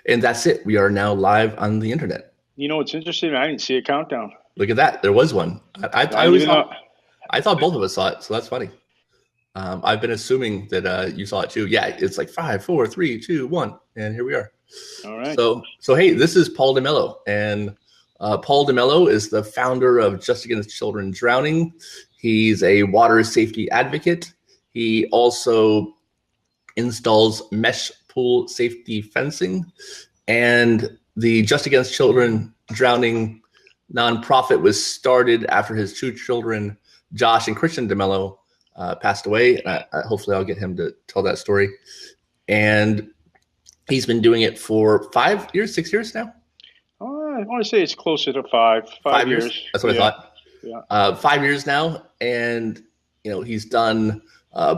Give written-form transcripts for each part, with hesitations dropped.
And that's it. We are now live on the internet. You know, it's interesting. I didn't see a countdown. Look at that. There was one. I Not always even thought a. I thought both of us saw it, so that's funny. I've been assuming that you saw it too. Yeah, it's like five, four, three, two, one, and here we are. All right. So hey, this is Paul Demello, and Paul Demello is the founder of Just Against Children Drowning. He's a water safety advocate. He also installs mesh pool safety fencing, and the Just Against Children Drowning nonprofit was started after his two children, Josh and Christian Demello, passed away. Hopefully, I'll get him to tell that story. And he's been doing it for 5 years, 6 years now. I want to say it's closer to five. 5 years. That's what I thought. Yeah. 5 years now, and he's done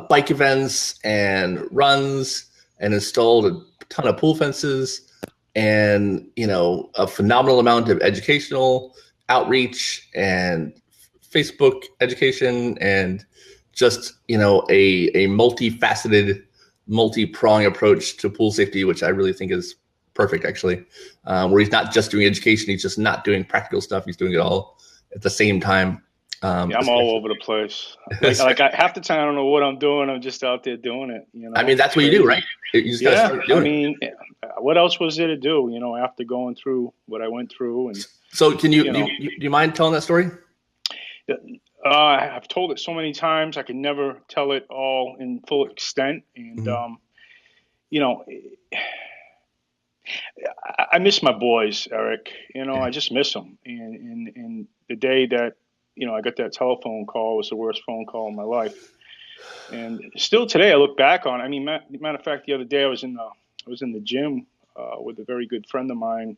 bike events and runs and installed a ton of pool fences and a phenomenal amount of educational outreach and Facebook education and just a multifaceted, multi-prong approach to pool safety, which I really think is perfect, actually. Where he's not just doing education, he's just not doing practical stuff, he's doing it all at the same time. Yeah, I'm all over the place. Half the time I don't know what I'm doing. I'm just out there doing it. I mean, that's what you do, right? You just gotta start doing it. What else was there to do? After going through what I went through, and so do you mind telling that story? I've told it so many times I can never tell it all in full extent, and I miss my boys, Eric. I just miss them. And the day that I got that telephone call was the worst phone call in my life. And still today, I look back on. I mean, matter of fact, the other day I was in the gym with a very good friend of mine,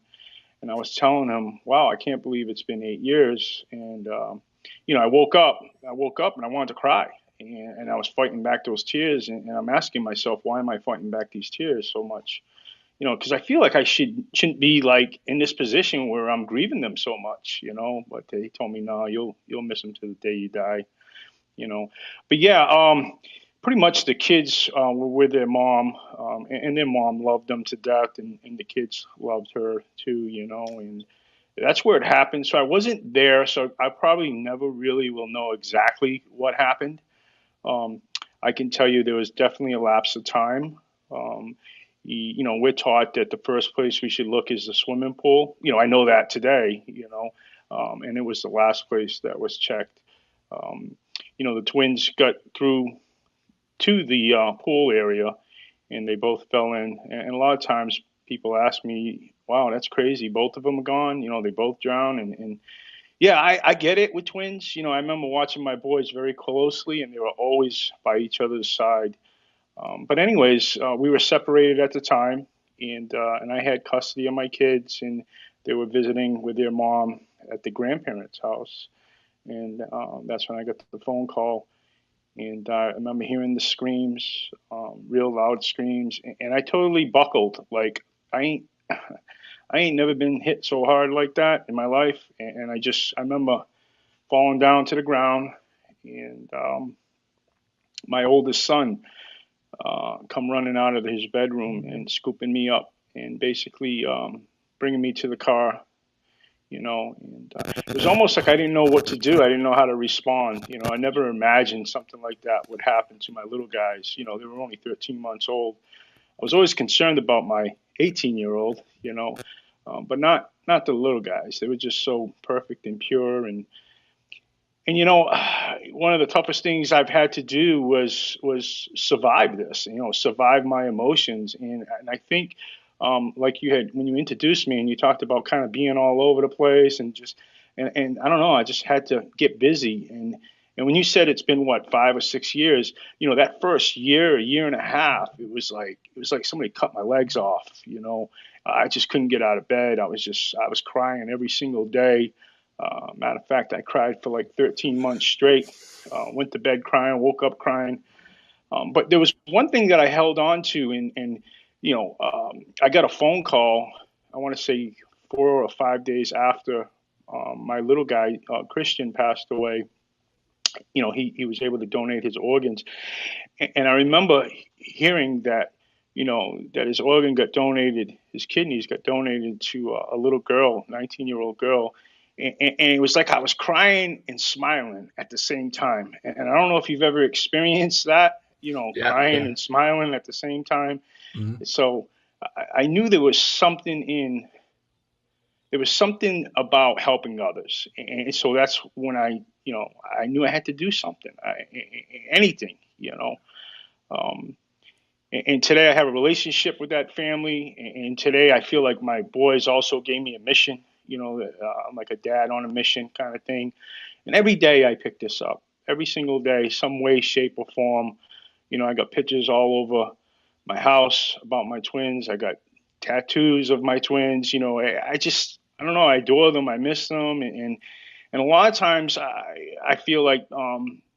and I was telling him, "Wow, I can't believe it's been 8 years." And I woke up and I wanted to cry, and I was fighting back those tears, and I'm asking myself, why am I fighting back these tears so much? Because I feel like I shouldn't be like in this position where I'm grieving them so much, But they told me, no, you'll miss them to the day you die, But yeah, pretty much the kids were with their mom, and their mom loved them to death, and the kids loved her too, And that's where it happened. So I wasn't there, so I probably never really will know exactly what happened. I can tell you there was definitely a lapse of time. We're taught that the first place we should look is the swimming pool. I know that today, and it was the last place that was checked. The twins got through to the pool area, and they both fell in. And a lot of times people ask me, wow, that's crazy. Both of them are gone. They both drowned. And yeah, I get it with twins. I remember watching my boys very closely, and they were always by each other's side. But anyways, we were separated at the time, and I had custody of my kids, and they were visiting with their mom at the grandparents' house. And that's when I got the phone call, and I remember hearing the screams, real loud screams, and I totally buckled. Like I ain't never been hit so hard like that in my life, and I remember falling down to the ground, and my oldest son come running out of his bedroom and scooping me up and basically bringing me to the car, and it was almost like I didn't know what to do. I didn't know how to respond. I never imagined something like that would happen to my little guys. They were only 13 months old. I was always concerned about my 18-year-old, but not the little guys. They were just so perfect and pure. And one of the toughest things I've had to do was survive this, survive my emotions. And I think, like you had when you introduced me and you talked about kind of being all over the place and and I don't know, I just had to get busy. And when you said it's been what, 5 or 6 years, that first year, a year and a half, it was like somebody cut my legs off. I just couldn't get out of bed. I was crying every single day. Matter of fact, I cried for like 13 months straight. Went to bed crying, woke up crying. But there was one thing that I held on to, and I got a phone call. I want to say 4 or 5 days after my little guy Christian passed away. He was able to donate his organs, and I remember hearing that that his organ got donated, his kidneys got donated to a little girl, 19-year-old girl. And it was like I was crying and smiling at the same time. And I don't know if you've ever experienced that, Yeah, crying yeah. and smiling at the same time. Mhm. So I knew there was something about helping others. And so that's when I knew I had to do something, anything, Um, and today I have a relationship with that family. And today I feel like my boys also gave me a mission. I'm like a dad on a mission kind of thing. And every day I pick this up. Every single day, some way, shape, or form. I got pictures all over my house about my twins. I got tattoos of my twins. I don't know. I adore them. I miss them. And a lot of times I feel like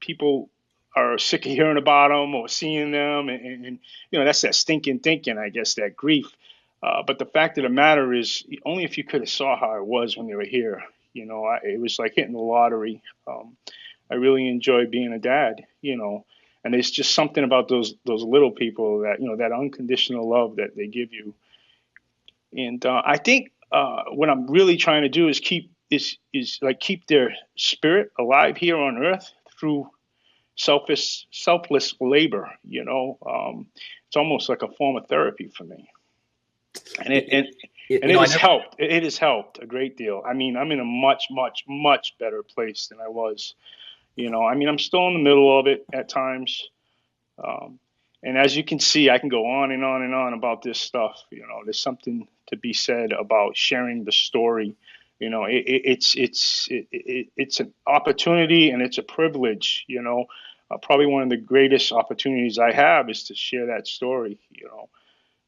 people are sick of hearing about them or seeing them. And that's that stinking thinking, I guess, that grief. But the fact of the matter is, only if you could have saw how I was when they were here. It was like hitting the lottery. I really enjoy being a dad. And there's just something about those little people that that unconditional love that they give you. And I think what I'm really trying to do is keep their spirit alive here on Earth through selfless labor. It's almost like a form of therapy for me, and It, it it, and, it- and you it know, I has never. helped. It has helped a great deal. I mean, I'm in a much, much, much better place than I was. I'm still in the middle of it at times. Um, and as you can see, I can go on and on and on about this stuff. There's something to be said about sharing the story. It's an opportunity and it's a privilege. Probably one of the greatest opportunities I have is to share that story.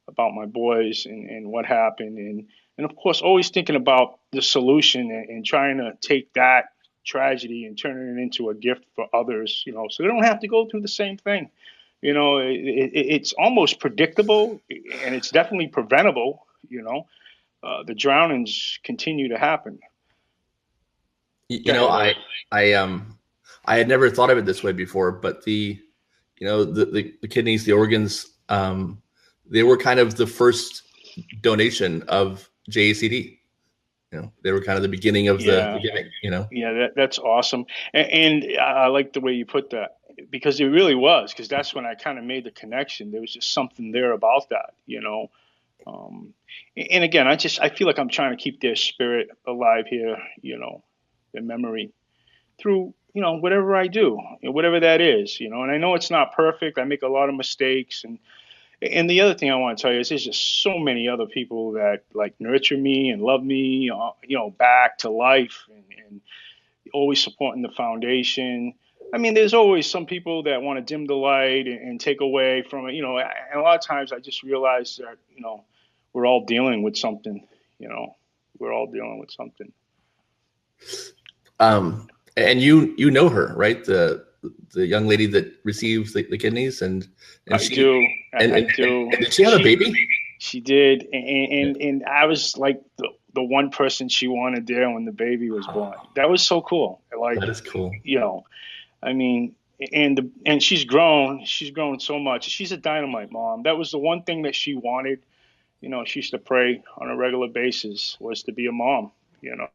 About my boys and what happened, and of course, always thinking about the solution and trying to take that tragedy and turning it into a gift for others. So they don't have to go through the same thing. It's almost predictable, and it's definitely preventable. The drownings continue to happen. You Go know, ahead, I Eric. I I had never thought of it this way before, but the kidneys, the organs, they were kind of the first donation of JACD. They were kind of the beginning of the Yeah, giving. yeah, that's awesome, and I like the way you put that because it really was because that's when I kind of made the connection. There was just something there about that. Um, and again, I feel like I'm trying to keep their spirit alive here, their memory through whatever I do, whatever that is. And I know it's not perfect. I make a lot of mistakes, and the other thing I want to tell you is there's just so many other people that like nurture me and love me, back to life, and always supporting the foundation. I mean, there's always some people that want to dim the light and take away from it, and a lot of times I just realize that, we're all dealing with something, you know, we're all dealing with something. And you know her, right? The young lady that receives the kidneys, and I she do. and, I and, do. and did she have a baby? She did. And, Yeah. and, and I was like the one person she wanted there when the baby was born. That was so cool. That Like, is cool. you know, I mean, and she's grown. She's grown so much. She's a dynamite mom. That was the one thing that she wanted. She used to pray on a regular basis was to be a mom. You know,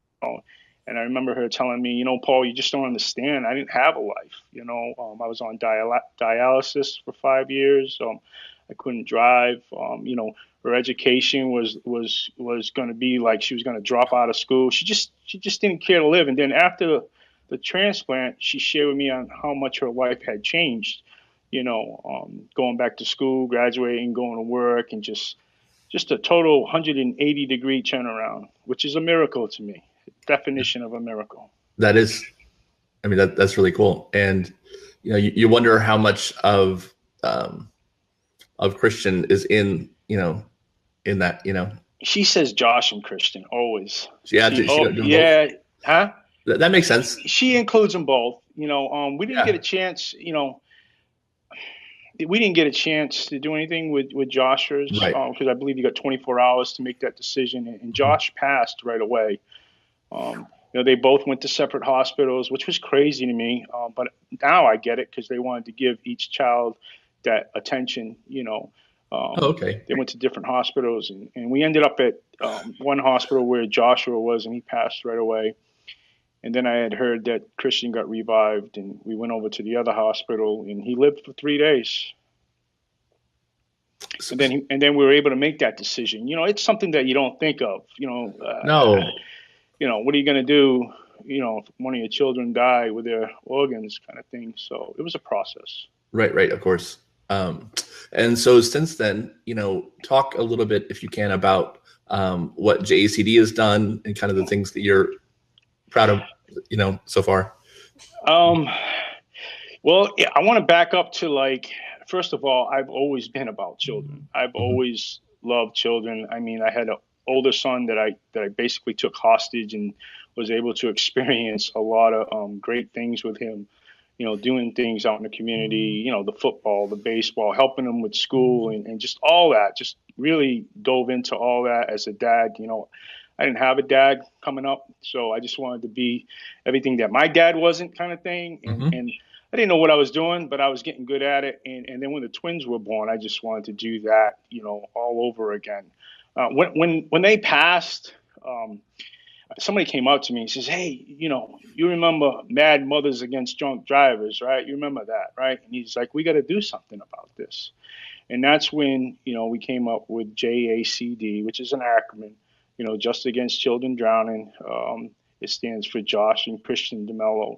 and I remember her telling me, Paul, you just don't understand. I didn't have a life. I was on dialysis for 5 years. I couldn't drive. Her education was going to be like she was going to drop out of school. She just didn't care to live. And then after the transplant, she shared with me on how much her life had changed. Going back to school, graduating, going to work, and just a total 180-degree turnaround, which is a miracle to me. Definition of a miracle. That is, I mean, that's really cool. And you wonder how much of Christian is in that. She says Josh and Christian always. Yeah, she Oh do them both. yeah, huh? That makes sense. She includes them both. We didn't get a Yeah, chance. We didn't get a chance to do anything with Josh's right. because I believe you got 24 hours to make that decision, and Mhm. Josh passed right away. They both went to separate hospitals, which was crazy to me. But now I get it because they wanted to give each child that attention. Oh, okay. They went to different hospitals, and we ended up at one hospital where Joshua was, and he passed right away. And then I had heard that Christian got revived, and we went over to the other hospital, and he lived for 3 days. And then we were able to make that decision. It's something that you don't think of. No. What are you going to do? If one of your children die with their organs, kind of thing. So it was a process. Right, of course. And so since then, talk a little bit, if you can, about what J.A.C.D has done and kind of the things that you're proud of, so far. Well, yeah, I want to back up to first of all, I've always been about children. I've always loved children. I mean, I had an older son that I basically took hostage and was able to experience a lot of great things with him. Doing things out in the community, the football, the baseball, helping him with school and just all that. Just really dove into all that as a dad. I didn't have a dad coming up, so I just wanted to be everything that my dad wasn't, kind of thing. And I didn't know what I was doing, but I was getting good at it. And then when the twins were born, I just wanted to do that, all over again. When they passed, somebody came up to me and says, "Hey, you remember Mad Mothers Against Drunk Drivers, right? You remember that, right?" And he's like, "We got to do something about this." And that's when, we came up with J.A.C.D, which is an acronym, Just Against Children Drowning. It stands for Josh and Christian Demello.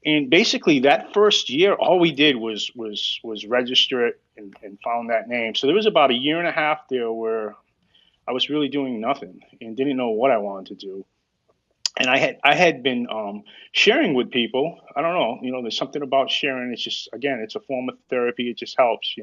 And basically that first year, all we did was register it and found that name. So there was about a year and a half there where I was really doing nothing and didn't know what I wanted to do. And I had been sharing with people. I don't know, there's something about sharing. It's just, again, it's a form of therapy. It just helps.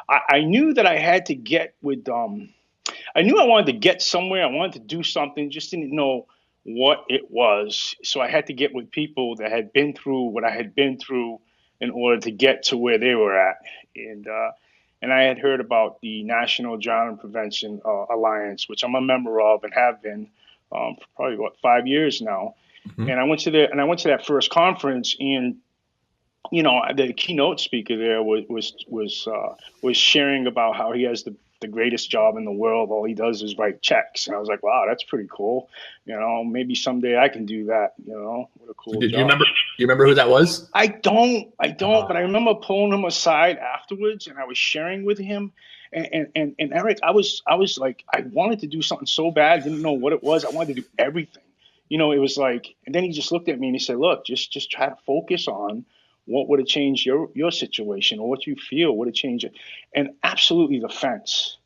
I knew that I had to get with. I knew I wanted to get somewhere. I wanted to do something. Just didn't know what it was. So I had to get with people that had been through what I had been through in order to get to where they were at. And I had heard about the National Drowning Prevention Alliance, which I'm a member of and have been for probably 5 years now. And I went to that first conference, and the keynote speaker there was sharing about how he has the greatest job in the world. All he does is write checks, and I was like, wow, that's pretty cool. Maybe someday I can do that. What a cool Did job. you remember who that was? I don't, but I remember pulling him aside afterwards, and I was sharing with him. And Eric, I was like, I wanted to do something so bad, didn't know what it was. I wanted to do everything. It was like, and then he just looked at me and he said, "Look, just try to focus on what would have changed your situation, or what you feel would have changed it." And absolutely the fence,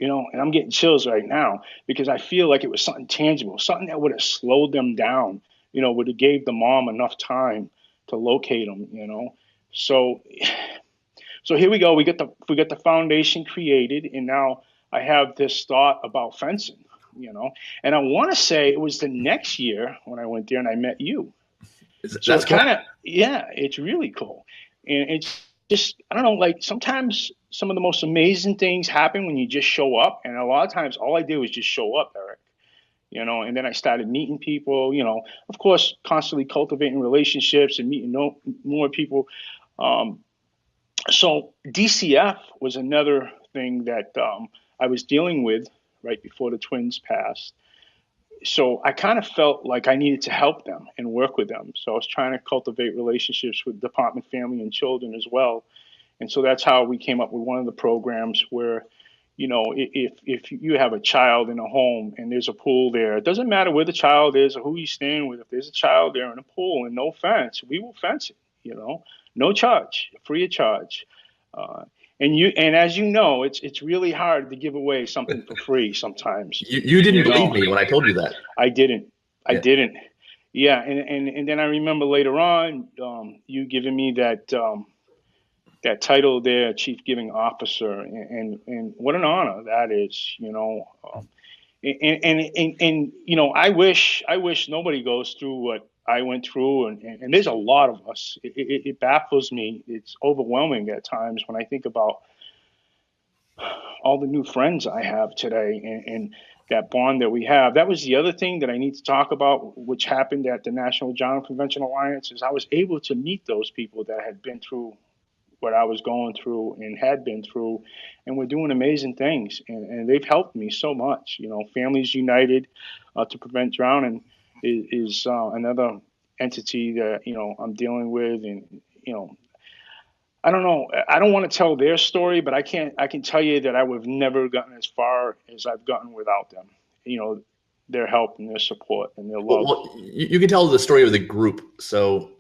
and I'm getting chills right now because I feel like it was something tangible, something that would have slowed them down, would have gave the mom enough time to locate them, So here we go. We got the foundation created, and now I have this thought about fencing, And I want to say it was the next year when I went there and I met you. So That's it cool. kind of, yeah, it's really cool. And it's just, I don't know, like sometimes some of the most amazing things happen when you just show up. And a lot of times all I did was just show up, Eric. And then I started meeting people, of course, constantly cultivating relationships and meeting more people. So DCF was another thing that I was dealing with right before the twins passed. So I kind of felt like I needed to help them and work with them. So I was trying to cultivate relationships with Department Family and Children as well. And so that's how we came up with one of the programs where, if you have a child in a home and there's a pool there, it doesn't matter where the child is or who you're staying with. If there's a child there in a pool and no fence, we will fence it, no charge, free of charge. And as you know, it's really hard to give away something for free sometimes. You didn't believe me when I told you that. I didn't. I Yeah. didn't. Yeah, and then I remember later on, you giving me that title there, Chief Giving Officer, and what an honor that is, and I wish nobody goes through what I went through, and there's a lot of us. It baffles me. It's overwhelming at times when I think about all the new friends I have today and that bond that we have. That was the other thing that I need to talk about, which happened at the National Drowning Prevention Alliance, is I was able to meet those people that had been through what I was going through and had been through, and we're doing amazing things, and they've helped me so much. Families United to Prevent Drowning is another entity that I'm dealing with, and I don't know. I don't want to tell their story, but I can tell you that I would have never gotten as far as I've gotten without them. Their help and their support and their love. Well, you can tell the story of the group. So,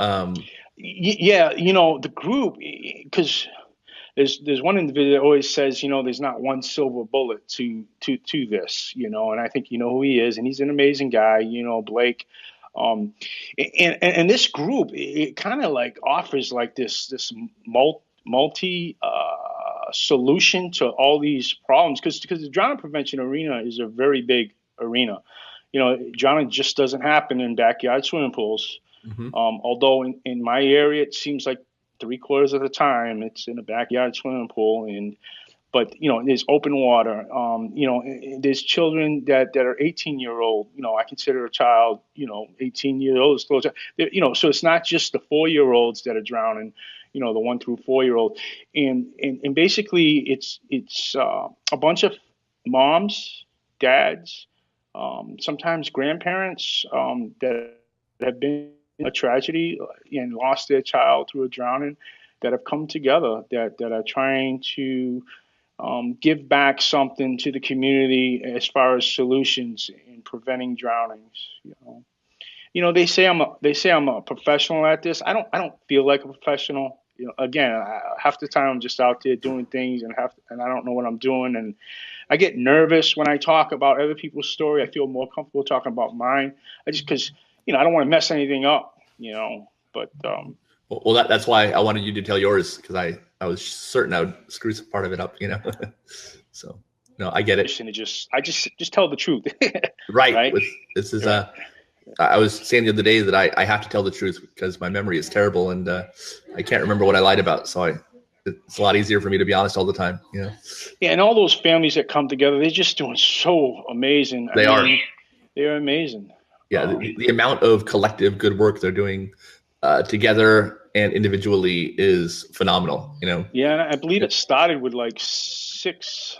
yeah, the group, because there's one individual that always says, there's not one silver bullet to this, and I think you know who he is, and he's an amazing guy, Blake. And this group, it kind of like offers like this multi solution to all these problems, because the drowning prevention arena is a very big arena. Drowning just doesn't happen in backyard swimming pools. mm-hmm. Although in my area, it seems like 3/4 of the time it's in a backyard swimming pool, but there's open water. There's children that are 18-year-old. I consider a child. 18 years old is still a child. So it's not just the 4-year-olds that are drowning. The 1 through 4-year-old, and basically it's a bunch of moms, dads, sometimes grandparents that have been a tragedy and lost their child through a drowning, that have come together, that are trying to give back something to the community as far as solutions in preventing drownings. They say I'm a professional at this. I don't feel like a professional. Again, half the time I'm just out there doing things, and I don't know what I'm doing, and I get nervous when I talk about other people's story. I feel more comfortable talking about mine. Because I don't want to mess anything up. But well, that's why I wanted you to tell yours, because I was certain I would screw some part of it up. So no, I get it. And I just tell the truth. Right. This is I was saying the other day that I have to tell the truth because my memory is terrible, and I can't remember what I lied about. So it's a lot easier for me to be honest all the time. Yeah, and all those families that come together, they're just doing so amazing. They're amazing. Yeah, the amount of collective good work they're doing together and individually is phenomenal. Yeah, and I believe it started with like six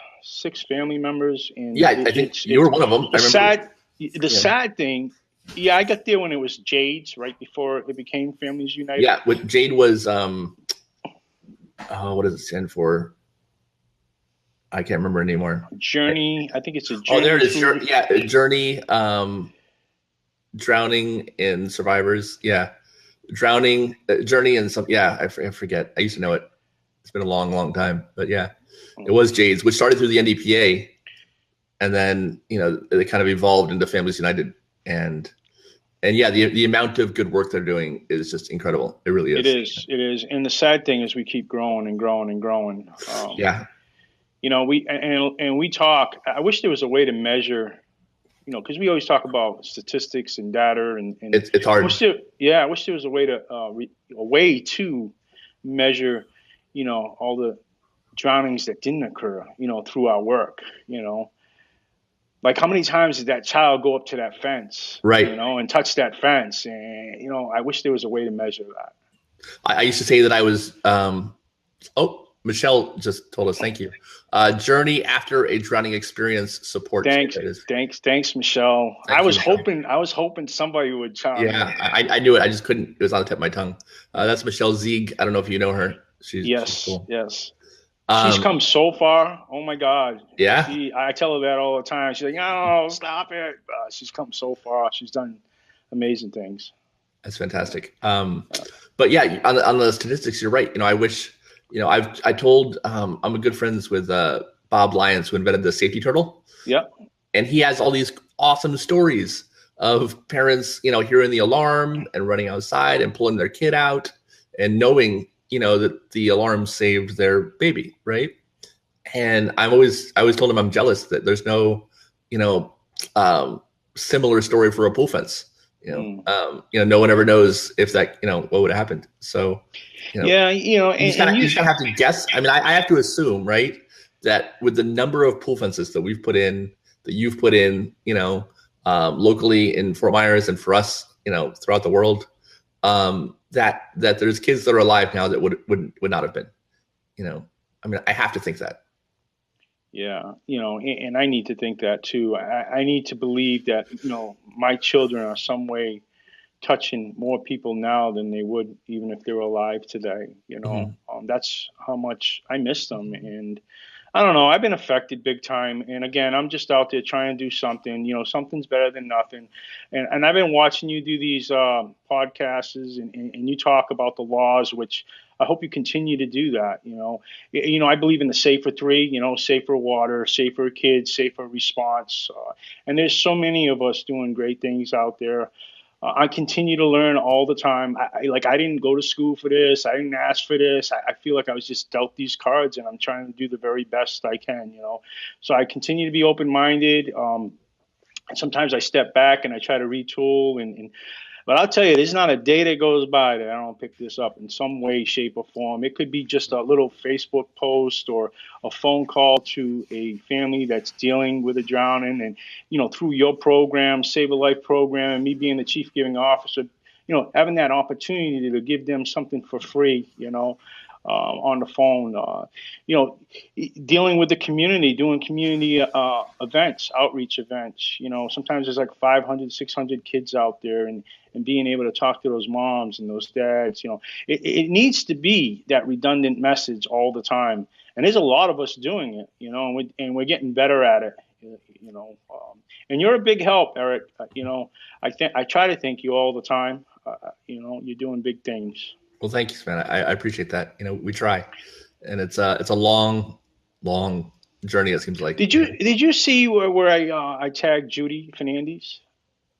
family members. And yeah, I think you were one of them. The sad thing. Yeah, I got there when it was J.A.C.D, right before it became Families United. Yeah, what J.A.C.D was, what does it stand for? I can't remember anymore. Journey, I think it's a journey. Oh, there it is. Journey, drowning and survivors. Yeah, drowning, journey and some. Yeah, I forget. I used to know it. It's been a long, long time, but yeah, it was J.A.C.D, which started through the NDPA, and then it kind of evolved into Families United. And yeah, the amount of good work they're doing is just incredible. It really is. It is. And the sad thing is we keep growing and growing and growing. Yeah. We talk, I wish there was a way to measure, because we always talk about statistics and data, and it's hard. I wish there was a way to measure, all the drownings that didn't occur, through our work, Like, how many times did that child go up to that fence, right? And touch that fence? And, I wish there was a way to measure that. I used to say that I was, Michelle just told us, thank you. Journey after a drowning experience support. Thanks, Michelle. I was hoping somebody would chime in. I knew it. I just couldn't. It was on the tip of my tongue. That's Michelle J.A.C.D. I don't know if you know her. She's cool. Yes. She's come so far. Oh my God. Yeah. I tell her that all the time. She's like, "No, stop it." She's come so far. She's done amazing things. That's fantastic. But yeah, on the statistics, you're right. I wish. I told. I'm a good friends with Bob Lyons, who invented the safety turtle. Yeah. And he has all these awesome stories of parents, hearing the alarm and running outside and pulling their kid out and knowing. That the alarm saved their baby, right? And I always told him I'm jealous that there's no, similar story for a pool fence. No one ever knows if that, what would have happened. So, you just have to guess. I mean, I have to assume, right, that with the number of pool fences that we've put in, that you've put in, locally in Fort Myers and for us, throughout the world, that there's kids that are alive now that would not have been. I mean, I have to think that. Yeah, and I need to think that too. I need to believe that, my children are some way touching more people now than they would even if they were alive today. Hmm. That's how much I miss them. And I don't know. I've been affected big time. And again, I'm just out there trying to do something. Something's better than nothing. And I've been watching you do these podcasts, and you talk about the laws, which I hope you continue to do that. I believe in the safer three. Safer water, safer kids, safer response. And there's so many of us doing great things out there. I continue to learn all the time. I didn't go to school for this. I didn't ask for this. I feel like I was just dealt these cards, and I'm trying to do the very best I can. So I continue to be open minded. And sometimes I step back and I try to retool, but I'll tell you, there's not a day that goes by that I don't pick this up in some way, shape, or form. It could be just a little Facebook post or a phone call to a family that's dealing with a drowning. And, through your program, Save a Life program, and me being the chief giving officer, having that opportunity to give them something for free, on the phone, you know, dealing with the community, doing community events, outreach events. Sometimes there's like 500, 600 kids out there, and being able to talk to those moms and those dads. It needs to be that redundant message all the time. And there's a lot of us doing it, and we're getting better at it. And you're a big help, Eric. I try to thank you all the time. You're doing big things. Well, thank you, man. I appreciate that. We try, and it's a long, long journey. It seems like. Did you see where I tagged Judy Fernandez?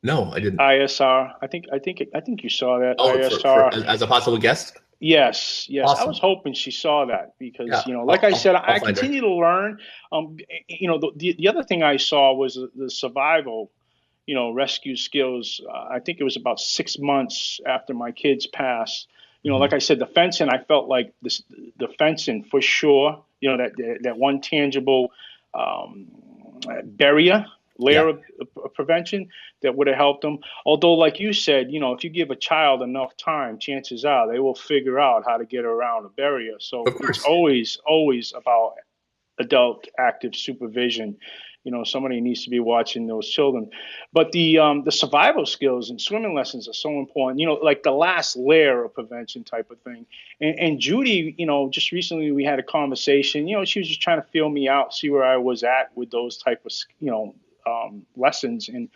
No, I didn't. ISR. I think you saw that. Oh, for ISR. as a possible guest. Yes, yes. I was Awesome. hoping she saw that because, Yeah, like I said, I'll I find her. continue to learn. The other thing I saw was the survival, rescue skills. I think it was about 6 months after my kids passed. Like Hmm. I said, the fencing. I felt like the fencing for sure. That one tangible um, barrier layer Yeah, of prevention that would have helped them. Although, like you said, if you give a child enough time, chances are they will figure out how to get around a barrier. So of it's course. always about adult active supervision. Somebody needs to be watching those children. But the survival skills and swimming lessons are so important. Like the last layer of prevention type of thing. And Judy, just recently we had a conversation. She was just trying to feel me out, see where I was at with those type of lessons. And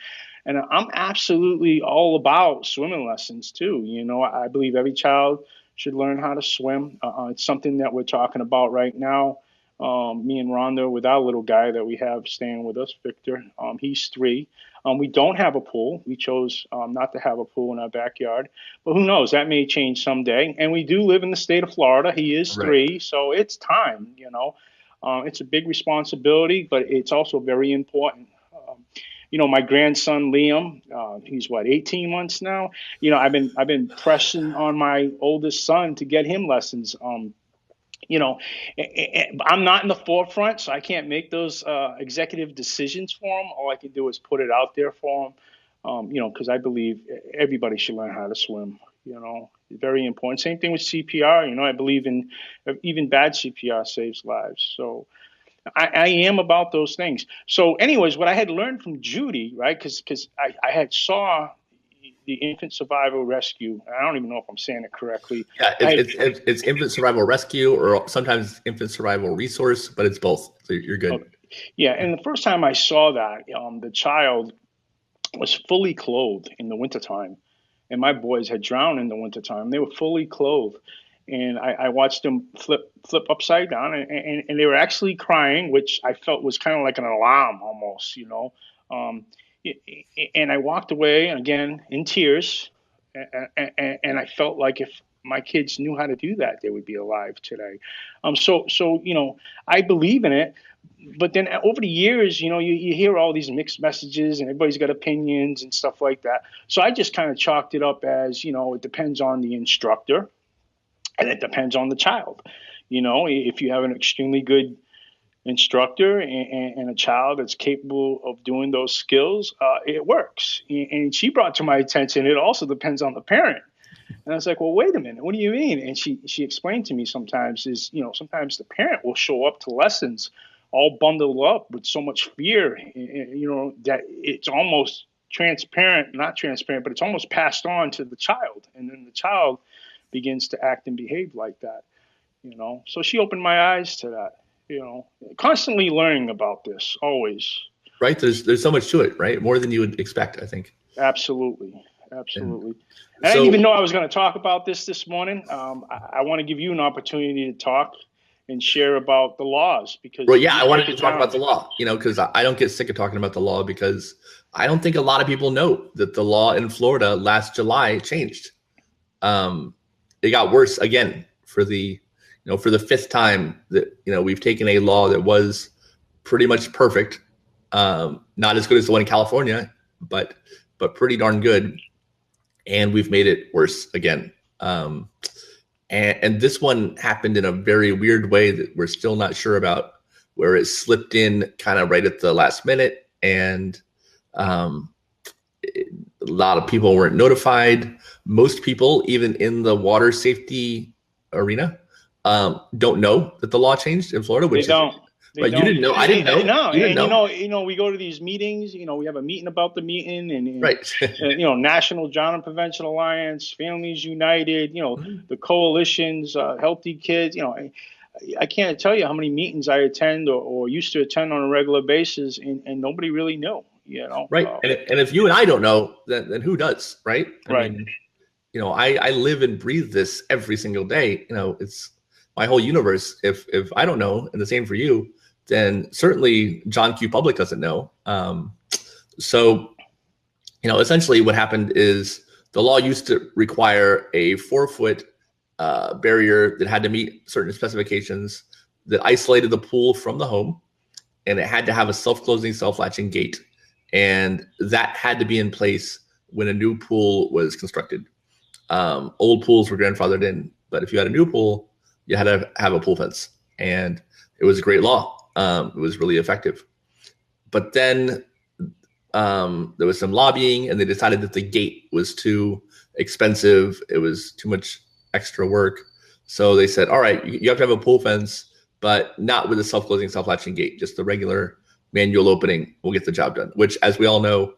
I'm absolutely all about swimming lessons too. I believe every child should learn how to swim. It's something that we're talking about right now. Me and Rhonda with our little guy that we have staying with us, Victor. He's 3. We don't have a pool. We chose not to have a pool in our backyard, but who knows? That may change someday. And we do live in the state of Florida. He is Right. 3, so it's time. It's a big responsibility, but it's also very important. My grandson Liam, he's what, 18 months now. I've been pressing on my oldest son to get him lessons. You know, I'm not in the forefront, so I can't make those executive decisions for him. All I can do is put it out there for him. Because I believe everybody should learn how to swim. Very important. Same thing with CPR. I believe in even bad CPR saves lives. So I am about those things. So, anyways, what I had learned from Judy, right? Because I had saw the infant survival rescue. I don't even know if I'm saying it correctly. Yeah, I had it's infant survival rescue or sometimes infant survival resource, but it's both. So you're good. okay. Yeah, and the first time I saw that, the child was fully clothed in the wintertime, and my boys had drowned in the wintertime. They were fully clothed, and I watched them flip upside down, and they were actually crying, which I felt was kind of like an alarm almost. Um, and I walked away again in tears, and I felt like if my kids knew how to do that, they would be alive today. So I believe in it, but then over the years, you hear all these mixed messages and everybody's got opinions and stuff like that. So I just kind of chalked it up as, it depends on the instructor and it depends on the child. If you have an extremely good instructor and a child that's capable of doing those skills, it works. And she brought to my attention, it also depends on the parent. And I was like, well, wait a minute, what do you mean? And she explained to me sometimes sometimes the parent will show up to lessons all bundled up with so much fear, that it's almost not transparent, but it's almost passed on to the child. And then the child begins to act and behave like that, So she opened my eyes to that, constantly learning about this, always. Right? There's so much to it, right? More than you would expect, I think. Absolutely. And Absolutely. And I didn't so, even know I was going to talk about this morning. I want to give you an opportunity to talk and share about the laws, because well, yeah, you I wanted break to it talk about down. the law, because I don't get sick of talking about the law, because I don't think a lot of people know that the law in Florida last July changed. Um, it got worse again for the fifth time that, we've taken a law that was pretty much perfect, not as good as the one in California, but pretty darn good, and we've made it worse again. And this one happened in a very weird way that we're still not sure about, where it slipped in kind of right at the last minute, and um, a lot of people weren't notified. Most people, even in the water safety arena, don't know that the law changed in Florida, They which is don't. They right. You don't. didn't know. I didn't know. No, You didn't and know. we go to these meetings. We have a meeting about the meeting, and Right. National Drowning Prevention Alliance, Families United. The coalitions, Healthy Kids. I can't tell you how many meetings I attend or used to attend on a regular basis, and nobody really knew. Right. And if you and I don't know, then who does? Right. I Right. mean, I live and breathe this every single day. It's my whole universe. If I don't know, and the same for you, then certainly John Q. Public doesn't know. So, essentially what happened is the law used to require a 4-foot barrier that had to meet certain specifications, that isolated the pool from the home, and it had to have a self-closing, self-latching gate. And that had to be in place when a new pool was constructed. Old pools were grandfathered in, but if you had a new pool, you had to have a pool fence. And it was a great law. It was really effective. But then there was some lobbying, and they decided that the gate was too expensive. It was too much extra work. So they said, all right, you have to have a pool fence, but not with a self-closing, self-latching gate, just the regular manual opening will get the job done, which, as we all know,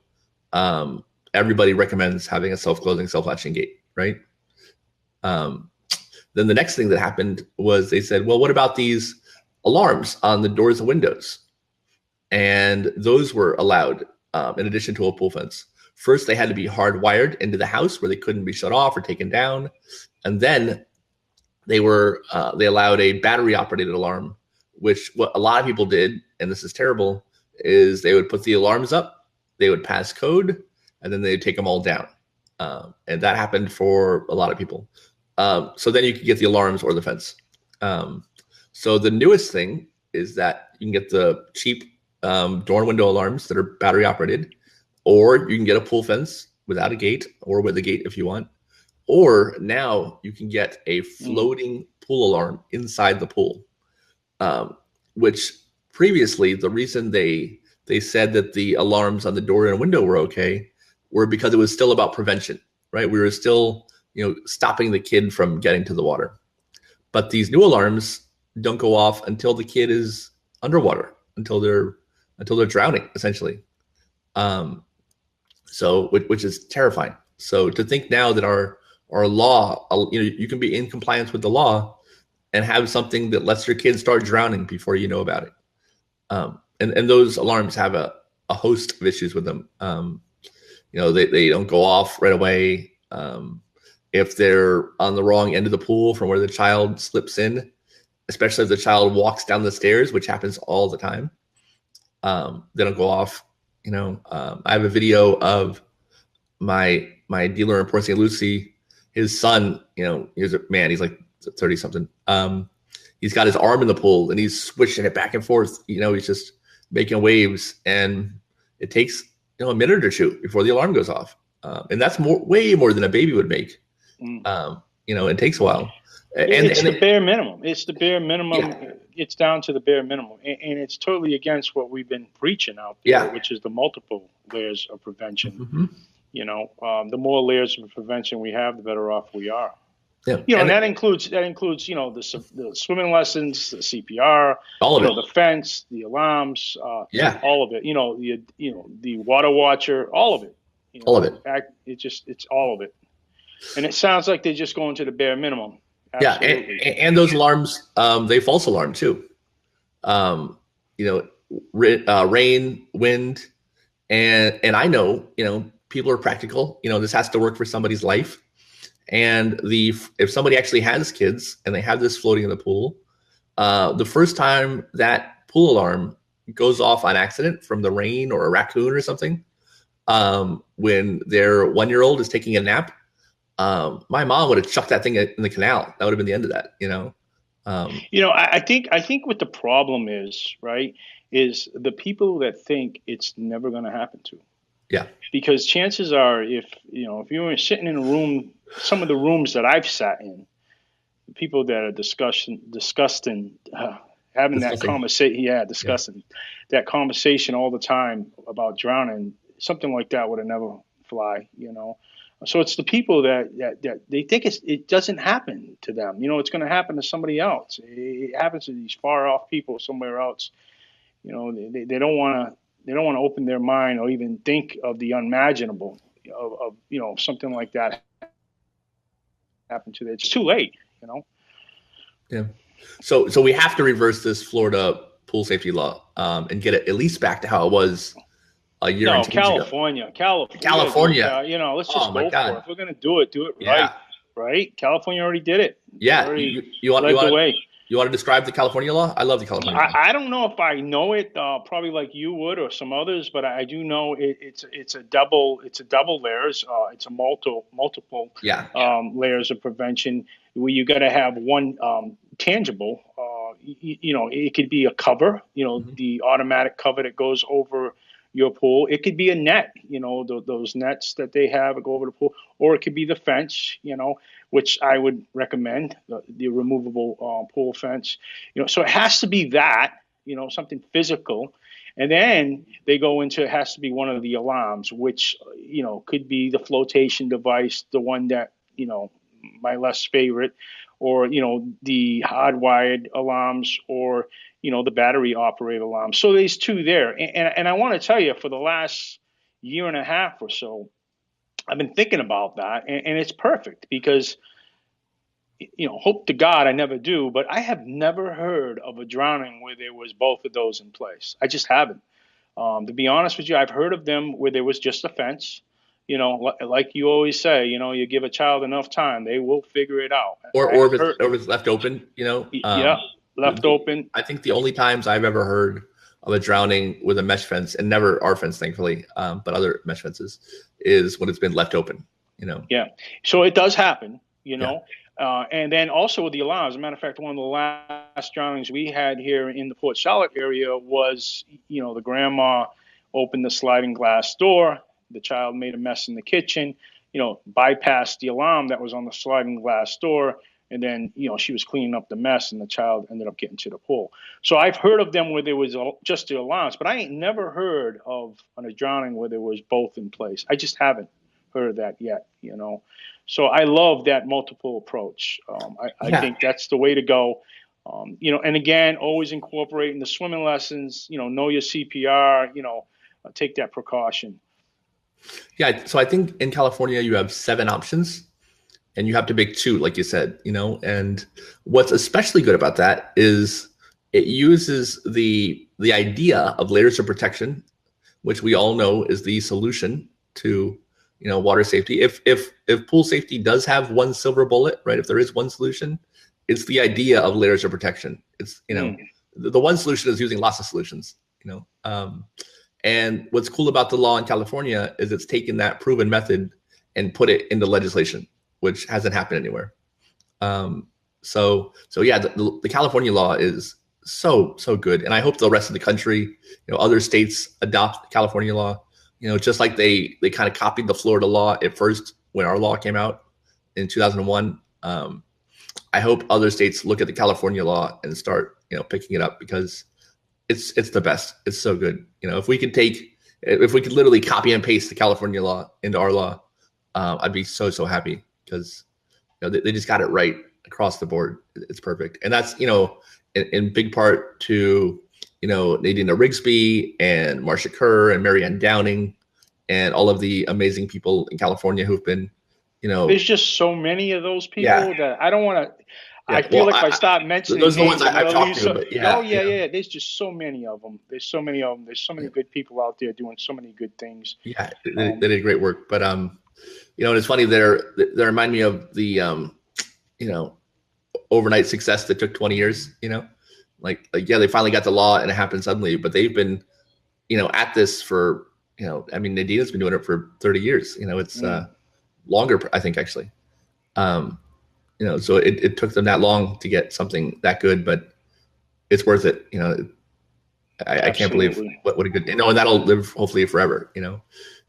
everybody recommends having a self-closing, self-latching gate, right? Then the next thing that happened was they said, well, what about these alarms on the doors and windows? And those were allowed, in addition to a pool fence. First, they had to be hardwired into the house where they couldn't be shut off or taken down. And then they allowed a battery operated alarm, which what a lot of people did, and this is terrible, is they would put the alarms up, they would pass code, and then they'd take them all down. And that happened for a lot of people. So then you could get the alarms or the fence. So the newest thing is that you can get the cheap door and window alarms that are battery operated, or you can get a pool fence without a gate, or with a gate if you want. Or now you can get a floating pool alarm inside the pool, which previously the reason they said that the alarms on the door and window were okay were because it was still about prevention, right? We were still, stopping the kid from getting to the water. But these new alarms don't go off until the kid is underwater, until they're drowning, essentially. So which is terrifying. So to think now that our law, you can be in compliance with the law and have something that lets your kids start drowning before you know about it. And those alarms have a host of issues with them. They don't go off right away. If they're on the wrong end of the pool from where the child slips in, especially if the child walks down the stairs, which happens all the time, they don't go off. I have a video of my dealer in Port St. Lucie. His son, he's a man, he's like 30 something. He's got his arm in the pool and he's swishing it back and forth. He's just making waves, and it takes a minute or two before the alarm goes off. And that's way more than a baby would make. It takes a while. It's the bare minimum. It's the bare minimum. Yeah. It's down to the bare minimum. And it's totally against what we've been preaching out there, which is the multiple layers of prevention. Mm-hmm. The more layers of prevention we have, the better off we are. Yeah, And that includes the swimming lessons, the CPR, all of it. the fence, the alarms, Yeah, all of it. The water watcher, all of it. all of it. It's all of it. And it sounds like they're just going to the bare minimum. Absolutely. Yeah, and those alarms, they false alarm too. Rain, wind, and I know, people are practical. This has to work for somebody's life. And if somebody actually has kids and they have this floating in the pool, the first time that pool alarm goes off on accident from the rain or a raccoon or something, when their 1-year-old is taking a nap, my mom would have chucked that thing in the canal. That would have been the end of that, I think what the problem is, right, is the people that think it's never going to happen to. Yeah. Because chances are, if you were sitting in a room, some of the rooms that I've sat in, the people that are discussing, having that conversation, discussing that conversation all the time about drowning, something like that would have never fly, So it's the people that they think it doesn't happen to them. It's going to happen to somebody else. It happens to these far off people somewhere else. They don't want to open their mind or even think of the unimaginable of something like that happen to them. It's too late. Yeah. So we have to reverse this Florida pool safety law and get it at least back to how it was a year and 2 years California. California. Let's just go for it. If we're going to do it right. Yeah. Right? California already did it. Yeah. You want the way. You want to describe the California law? I love the California law. I don't know if I know it, probably like you would or some others, but I do know it's a double layers. It's a multiple layers of prevention where you got to have one tangible. It could be a cover. The automatic cover that goes over your pool. It could be a net. Those nets that they have that go over the pool, or it could be the fence. Which I would recommend, the removable pool fence. So it has to be that, something physical. And then they go into, it has to be one of the alarms, which, could be the flotation device, the one that, my less favorite, or, the hardwired alarms, or, the battery operated alarms. So there's two there. And I want to tell you, for the last year and a half or so, I've been thinking about that, and it's perfect because, hope to God I never do, but I have never heard of a drowning where there was both of those in place. I just haven't. To be honest with you, I've heard of them where there was just a fence. Like you always say, you give a child enough time, they will figure it out. Or if it's left open, left open. I think the only times I've ever heard of a drowning with a mesh fence, and never our fence, thankfully, but other mesh fences, is when it's been left open, Yeah. So it does happen, and then also with the alarms. As a matter of fact, one of the last drownings we had here in the Port Charlotte area was, the grandma opened the sliding glass door. The child made a mess in the kitchen, bypassed the alarm that was on the sliding glass door. And then, she was cleaning up the mess, and the child ended up getting to the pool. So I've heard of them where there was just the alarms, but I ain't never heard of a drowning where there was both in place. I just haven't heard of that yet, So I love that multiple approach. I think that's the way to go. And again, always incorporating the swimming lessons, know your CPR, take that precaution. Yeah. So I think in California, you have 7 options. And you have to pick 2, like you said, and what's especially good about that is it uses the idea of layers of protection, which we all know is the solution to, water safety. If pool safety does have one silver bullet, right? If there is one solution, it's the idea of layers of protection. It's, the one solution is using lots of solutions, and what's cool about the law in California is it's taken that proven method and put it into legislation, which hasn't happened anywhere. So yeah, the California law is so good, and I hope the rest of the country, other states adopt the California law. Just like they kind of copied the Florida law at first when our law came out in 2001. I hope other states look at the California law and start picking it up, because it's the best. It's so good. If we can take if we could literally copy and paste the California law into our law, I'd be so happy, because they just got it right across the board. It's perfect, and that's in big part to Nadina Rigsby and Marcia Kerr and Marianne Downing and all of the amazing people in California who've been There's just so many of those yeah. people that I don't want to. Yeah, I feel like if I start mentioning those are the names, ones I'm I've gonna talked lose. to, but Oh yeah, yeah. There's just so many of them. There's so many of them. There's so many good people out there doing so many good things. yeah, they did great work. But and it's funny, they remind me of the overnight success that took 20 years. Like yeah, they finally got the law and it happened suddenly, but they've been at this for I mean, Nadina's been doing it for 30 years. It's longer, I think, actually. So it took them that long to get something that good, but it's worth it. I can't believe what a good, and that'll live hopefully forever.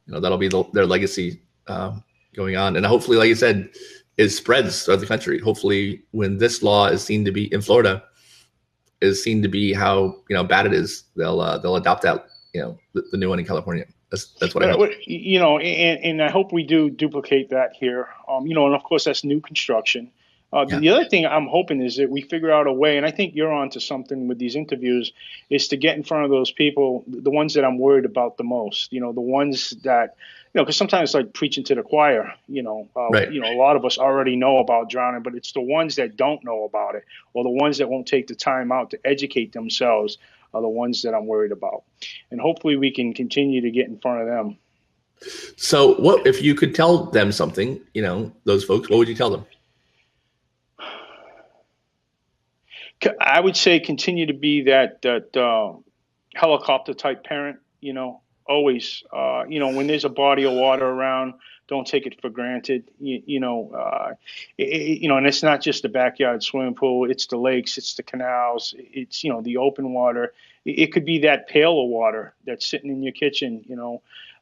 That'll be their legacy going on, and hopefully, like you said, it spreads throughout the country. Hopefully, when this law is seen to be in Florida, is seen to be how bad it is, they'll adopt that the new one in California. That's what I hope. And I hope we do duplicate that here. And of course that's new construction. The other thing I'm hoping is that we figure out a way, and I think you're onto something with these interviews, is to get in front of those people, the ones that I'm worried about the most. The ones that, because sometimes it's like preaching to the choir. Right. A lot of us already know about drowning, but it's the ones that don't know about it, or the ones that won't take the time out to educate themselves, are the ones that I'm worried about. And hopefully we can continue to get in front of them. So what if you could tell them something, those folks, what would you tell them? I would say continue to be that helicopter type parent, always, when there's a body of water around, don't take it for granted, and it's not just the backyard swimming pool, it's the lakes, it's the canals, it's, the open water. It could be that pail of water that's sitting in your kitchen,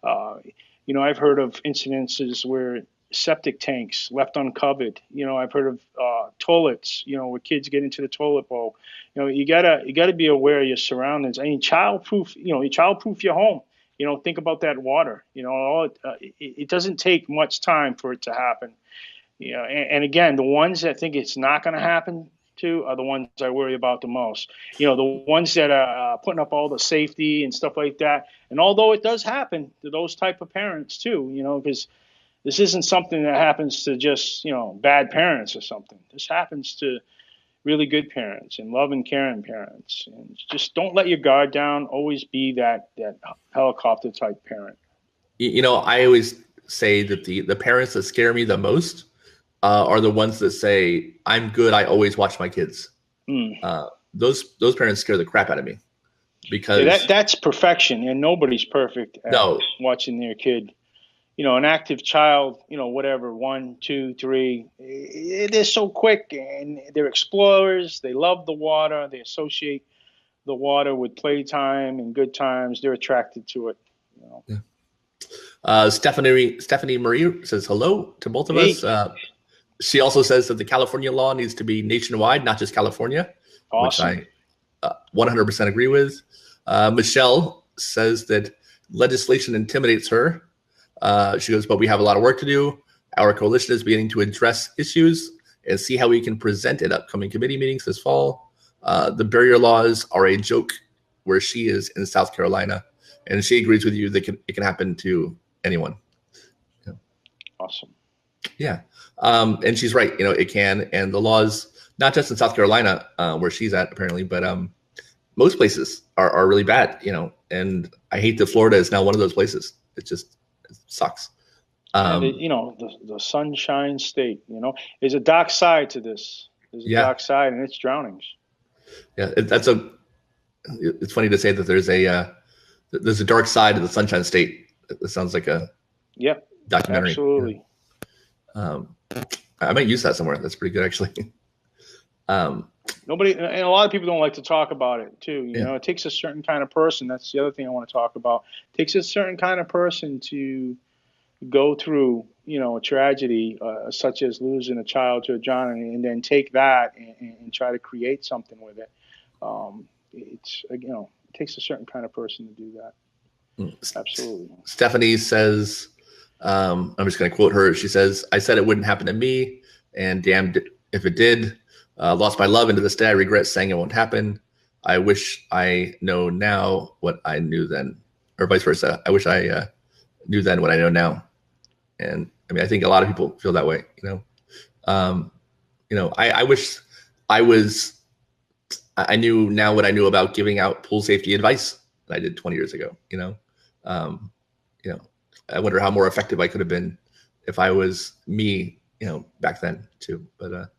I've heard of incidences where septic tanks left uncovered. I've heard of toilets, where kids get into the toilet bowl. You gotta be aware of your surroundings. I mean, childproof. Childproof your home. Think about that water. It doesn't take much time for it to happen. And again, the ones that think it's not going to happen to are the ones I worry about the most. The ones that are putting up all the safety and stuff like that. And although it does happen to those type of parents too, because this isn't something that happens to just, bad parents or something. This happens to really good parents and loving, caring parents. And just don't let your guard down. Always be that helicopter type parent. I always say that the parents that scare me the most are the ones that say, "I'm good. I always watch my kids." Those parents scare the crap out of me, because that's perfection, and nobody's perfect at watching their kid. An active child, whatever, 1, 2, 3, they're so quick and they're explorers. They love the water. They associate the water with playtime and good times. They're attracted to it. Yeah. Stephanie Marie says hello to both of us. She also says that the California law needs to be nationwide, not just California, awesome. Which I 100% agree with. Michelle says that legislation intimidates her. She goes, but we have a lot of work to do. Our coalition is beginning to address issues and see how we can present at upcoming committee meetings this fall. The barrier laws are a joke where she is in South Carolina, and she agrees with you that it can happen to anyone. Yeah. Awesome. Yeah. And she's right. It can. And the laws, not just in South Carolina, where she's at apparently, but most places are really bad, and I hate that Florida is now one of those places. It sucks. The sunshine state, there's a dark side to this. There's a dark side, and it's drownings. Yeah. It's funny to say that there's a dark side of the Sunshine State. It sounds like a documentary. Absolutely. I might use that somewhere. That's pretty good, actually. Nobody, and a lot of people don't like to talk about it too. It takes a certain kind of person. That's the other thing I want to talk about. It takes a certain kind of person to go through, a tragedy such as losing a child to a drowning, and then take that and try to create something with it. It takes a certain kind of person to do that. Absolutely. Stephanie says, I'm just going to quote her. She says, "I said it wouldn't happen to me, and damned if it did. Lost my love, and to this day I regret saying it won't happen. I wish I know now what I knew then," or vice versa. I wish I knew then what I know now. And I mean, I think a lot of people feel that way. I wish I knew now what I knew about giving out pool safety advice that I did 20 years ago. Um, I wonder how more effective I could have been if I was me, back then too. But a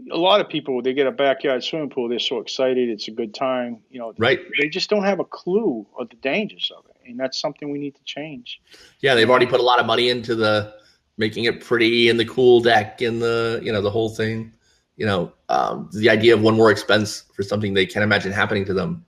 lot of people, they get a backyard swimming pool, they're so excited, it's a good time. Right. They just don't have a clue of the dangers of it, and that's something we need to change. Yeah, they've already put a lot of money into the making it pretty and the cool deck and the whole thing. The idea of one more expense for something they can't imagine happening to them.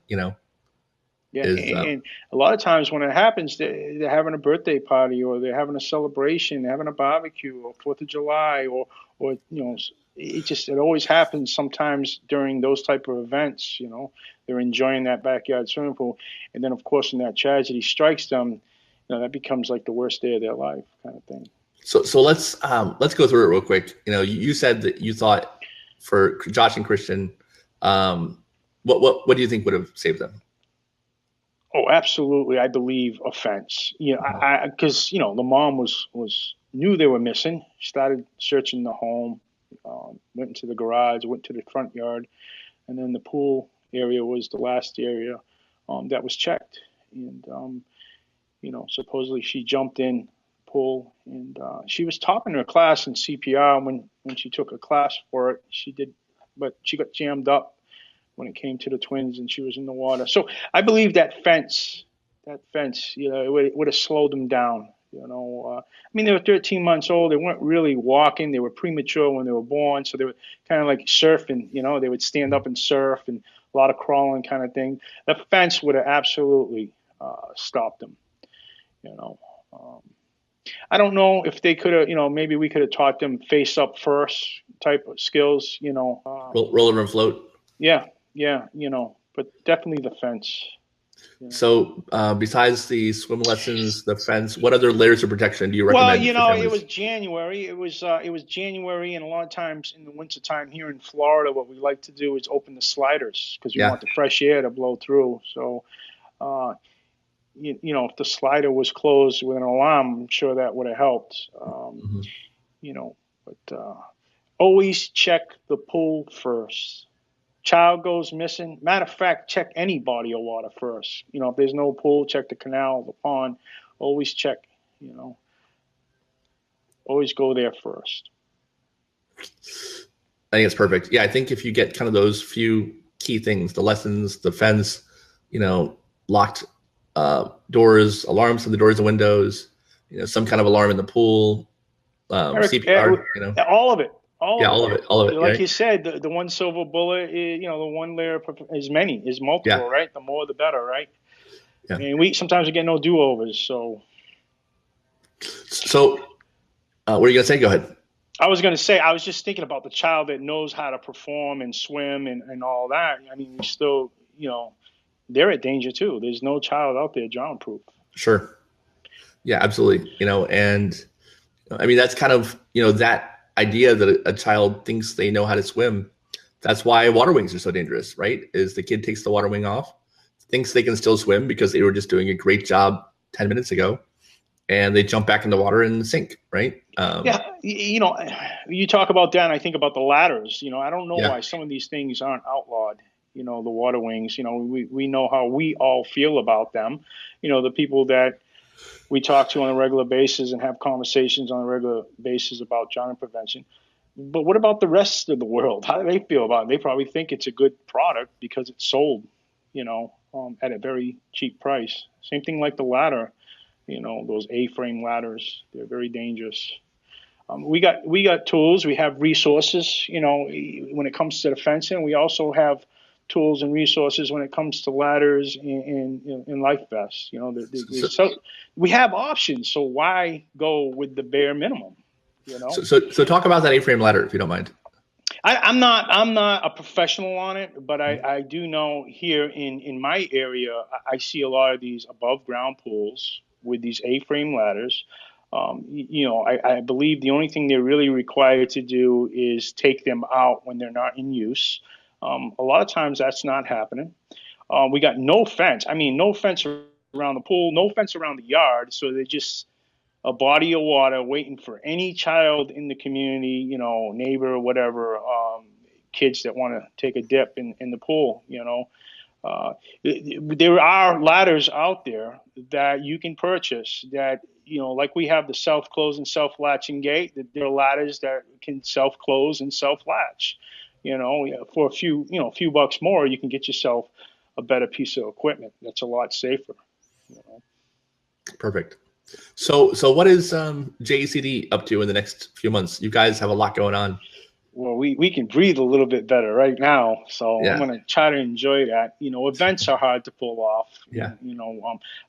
Yeah, and a lot of times when it happens, they're having a birthday party, or they're having a celebration, they're having a barbecue, or 4th of July, or it always happens sometimes during those type of events. They're enjoying that backyard swimming pool, and then of course when that tragedy strikes them, that becomes like the worst day of their life, kind of thing. So let's go through it real quick. You said that you thought for Josh and Christian, what do you think would have saved them? Oh, absolutely. I believe a fence. Because the mom was knew they were missing. Started searching the home, went into the garage, went to the front yard, and then the pool area was the last area that was checked. And supposedly she jumped in the pool, and she was topping her class in CPR when she took a class for it. She did, but she got jammed up when it came to the twins, and she was in the water. So I believe that fence, it would have slowed them down. They were 13 months old. They weren't really walking. They were premature when they were born. So they were kind of like surfing, they would stand up and surf, and a lot of crawling kind of thing. The fence would have absolutely stopped them, I don't know if they could have, maybe we could have taught them face up first type of skills, roll over and float. Yeah, but definitely the fence. So besides the swim lessons, the fence, what other layers of protection do you recommend? Well, it was January. It was January, and a lot of times in the wintertime here in Florida, what we like to do is open the sliders because we want the fresh air to blow through. So, if the slider was closed with an alarm, I'm sure that would have helped. But always check the pool first. Child goes missing. Matter of fact, check any body of water first. If there's no pool, check the canal, the pond. Always check, Always go there first. I think it's perfect. Yeah, I think if you get kind of those few key things, the lessons, the fence, locked doors, alarms in the doors and windows, some kind of alarm in the pool, Eric, CPR, all of it. All of it. Like you said, the one silver bullet, the one layer is multiple, right? The more, the better, right? Yeah. I mean, sometimes we get no do-overs, so. What are you gonna say? Go ahead. I was gonna say, I was just thinking about the child that knows how to perform and swim and all that. I mean, we still, they're at danger too. There's no child out there drown-proof. Sure. Yeah, absolutely. And I mean, that's kind of, that idea that a child thinks they know how to swim. That's why water wings are so dangerous, right? Is the kid takes the water wing off, thinks they can still swim because they were just doing a great job 10 minutes ago, and they jump back in the water and sink, right? You talk about that, and I think about the ladders. I don't know why some of these things aren't outlawed. The water wings. We know how we all feel about them. The people that we talk to on a regular basis and have conversations on a regular basis about drowning prevention. But what about the rest of the world? How do they feel about it? They probably think it's a good product because it's sold, at a very cheap price. Same thing like the ladder, those A-frame ladders. They're very dangerous. We got tools. We have resources, when it comes to the fencing. We also have tools and resources when it comes to ladders and life vests. So we have options. So why go with the bare minimum? So talk about that A-frame ladder, if you don't mind. I'm not a professional on it, but I do know here in my area, I see a lot of these above ground pools with these A-frame ladders. I believe the only thing they're really required to do is take them out when they're not in use. A lot of times that's not happening. We got no fence. I mean, no fence around the pool, no fence around the yard. So they're just a body of water waiting for any child in the community, neighbor, whatever, kids that want to take a dip in the pool, there are ladders out there that you can purchase that, like we have the self-close and self-latching gate, that there are ladders that can self-close and self-latch. For a few bucks more, you can get yourself a better piece of equipment that's a lot safer. Perfect. So what is J.A.C.D up to in the next few months? You guys have a lot going on. Well, we can breathe a little bit better right now, so Yeah. I'm going to try to enjoy that. Events are hard to pull off. Yeah.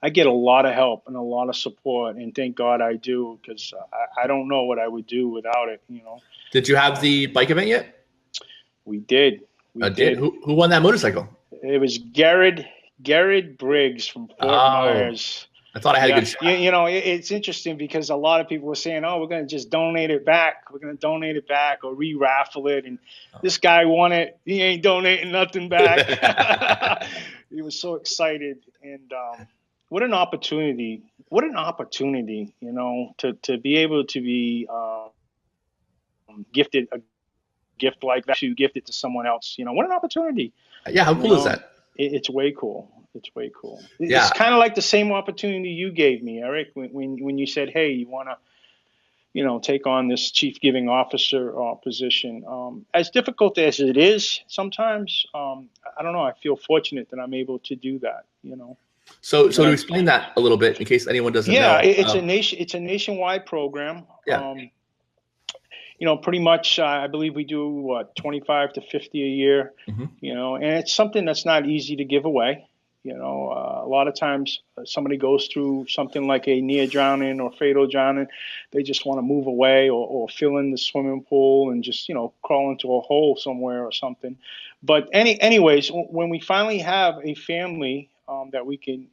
I get a lot of help and a lot of support, and thank God I do, because I don't know what I would do without it. Did you have the bike event yet? We did. We did. Who won that motorcycle? It was Garrett Briggs from Fort Myers. I thought I had a good shot. It's interesting because a lot of people were saying, "Oh, we're going to just donate it back. We're going to donate it back or re-raffle it." And this guy won it. He ain't donating nothing back. He was so excited, and what an opportunity! What an opportunity! To be able to be gifted a gift like that, to gift it to someone else. What an opportunity! Yeah, how cool is that? It's way cool. It's way cool. Yeah. It's kind of like the same opportunity you gave me, Eric, when you said, "Hey, you want to, take on this chief giving officer position." As difficult as it is sometimes, I don't know. I feel fortunate that I'm able to do that. So to explain that a little bit, in case anyone doesn't know. Yeah, it's a nationwide program. Yeah. Pretty much, I believe we do 25 to 50 a year. Mm-hmm. And it's something that's not easy to give away. A lot of times somebody goes through something like a near drowning or fatal drowning. They just want to move away or fill in the swimming pool and just, crawl into a hole somewhere or something. But anyways, when we finally have a family that we can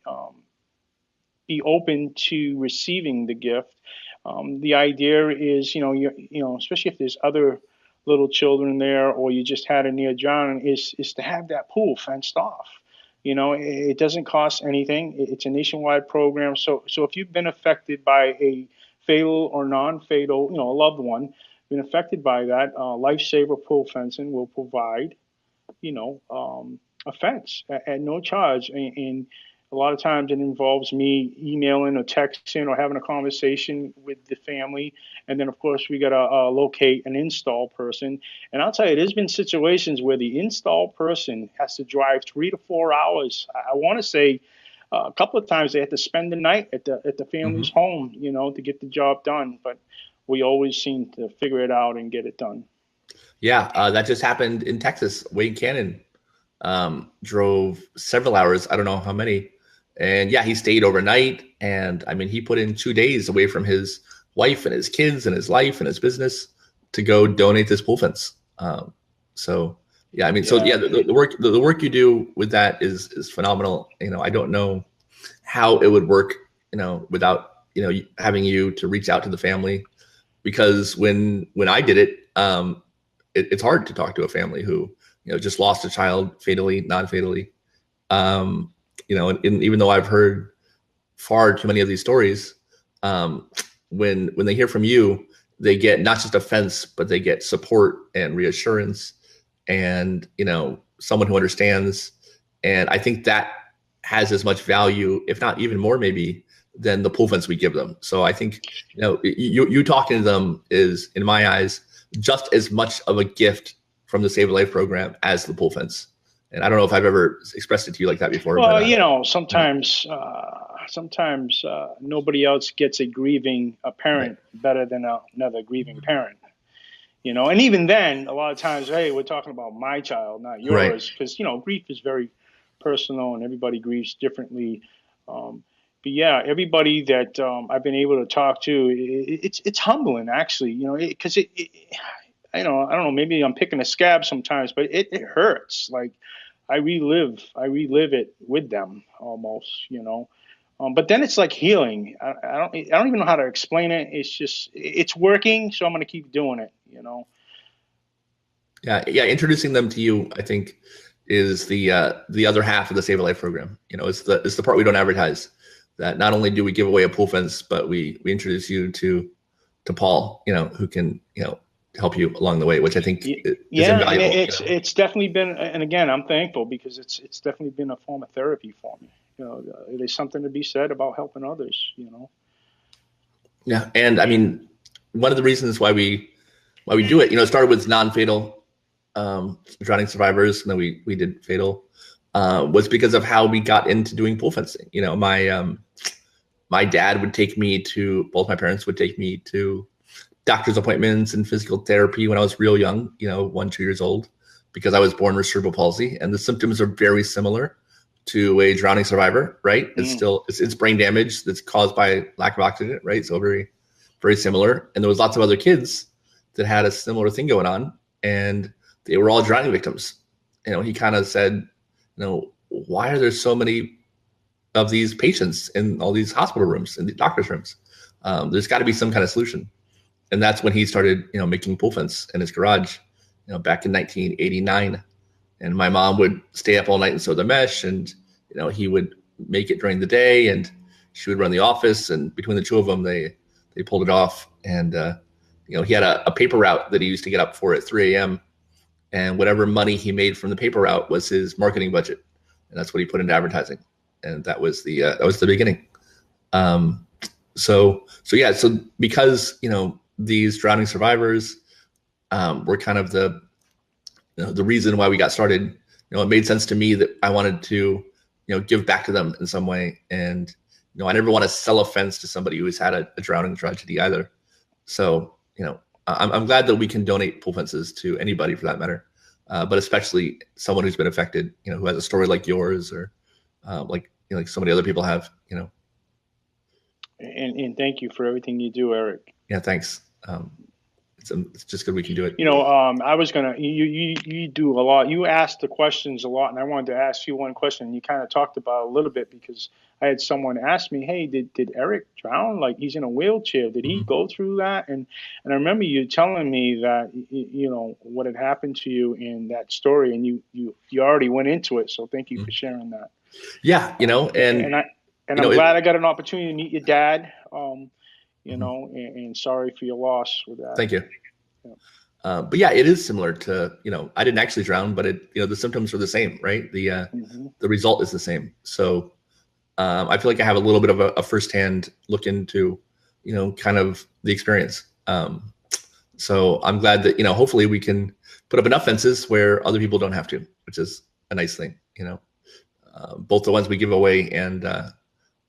be open to receiving the gift, the idea is, especially if there's other little children there or you just had a near drowning, is to have that pool fenced off. It doesn't cost anything. It's a nationwide program. So if you've been affected by a fatal or non-fatal, a loved one, been affected by that, Lifesaver Pool Fencing will provide, a fence at no charge. And a lot of times it involves me emailing or texting or having a conversation with the family. And then, of course, we got to locate an install person. And I'll tell you, there's been situations where the install person has to drive 3 to 4 hours. I want to say a couple of times they had to spend the night at the family's home, to get the job done. But we always seem to figure it out and get it done. Yeah, that just happened in Texas. Wade Cannon drove several hours. I don't know how many. And yeah, he stayed overnight. And I mean, he put in 2 days away from his wife and his kids and his life and his business to go donate this pool fence. So yeah, I mean, the work you do with that is phenomenal. I don't know how it would work, without, having you to reach out to the family, because when I did it, it's hard to talk to a family who, just lost a child fatally, non-fatally. And even though I've heard far too many of these stories, when they hear from you, they get not just a fence, but they get support and reassurance and, someone who understands. And I think that has as much value, if not even more maybe, than the pool fence we give them. So I think, you talking to them is, in my eyes, just as much of a gift from the Save a Life program as the pool fence. And I don't know if I've ever expressed it to you like that before. Well, but, sometimes nobody else gets a grieving parent better than another grieving parent. And even then, a lot of times, hey, we're talking about my child, not yours, because grief is very personal and everybody grieves differently. But yeah, everybody that I've been able to talk to, it's humbling actually, because I don't know, maybe I'm picking a scab sometimes, but it hurts. Like I relive it with them almost, you know. But then it's like healing. I don't even know how to explain it. It's just it's working, so I'm gonna keep doing it, you know. Yeah, yeah. Introducing them to you, I think, is the other half of the Save a Life program. You know, it's the part we don't advertise. That not only do we give away a pool fence, but we introduce you to Paul. You know, who can help you along the way, which I think is Yeah, and invaluable. it's definitely been, and again, I'm thankful because it's definitely been a form of therapy for me. You know, there's something to be said about helping others. You know. Yeah, and I mean, one of the reasons why we do it, it started with non-fatal drowning survivors, and then we did fatal, was because of how we got into doing pool fencing. You know, my dad would take me to, both my parents would take me to doctor's appointments and physical therapy when I was real young, 1, 2 years old, because I was born with cerebral palsy, and the symptoms are very similar to a drowning survivor, right? It's brain damage that's caused by lack of oxygen, right? So very, very similar. And there was lots of other kids that had a similar thing going on, and they were all drowning victims. He kind of said, why are there so many of these patients in all these hospital rooms, in the doctor's rooms? There's got to be some kind of solution. And that's when he started, making pool fence in his garage, back in 1989. And my mom would stay up all night and sew the mesh, and he would make it during the day, and she would run the office. And between the two of them, they pulled it off. And he had a paper route that he used to get up for at 3 a.m. And whatever money he made from the paper route was his marketing budget, and that's what he put into advertising. And that was the beginning. So because these drowning survivors were kind of the reason why we got started. It made sense to me that I wanted to give back to them in some way. And I never want to sell a fence to somebody who has had a drowning tragedy either. So I'm glad that we can donate pool fences to anybody for that matter, but especially someone who's been affected, who has a story like yours, or like so many other people have. And thank you for everything you do, Eric. Yeah, thanks. It's just good we can do it. I was gonna. You do a lot. You ask the questions a lot, and I wanted to ask you one question. You kind of talked about it a little bit, because I had someone ask me, "Hey, did Eric drown? Like, he's in a wheelchair. Did he go through that?" And I remember you telling me that what had happened to you in that story, and you already went into it. So thank you for sharing that. Yeah, and I'm glad I got an opportunity to meet your dad. And sorry for your loss with that. Thank you. Yeah. But yeah, it is similar to, I didn't actually drown, but the symptoms are the same, right? The result is the same. So I feel like I have a little bit of a firsthand look into, kind of the experience. So I'm glad that, hopefully we can put up enough fences where other people don't have to, which is a nice thing, both the ones we give away and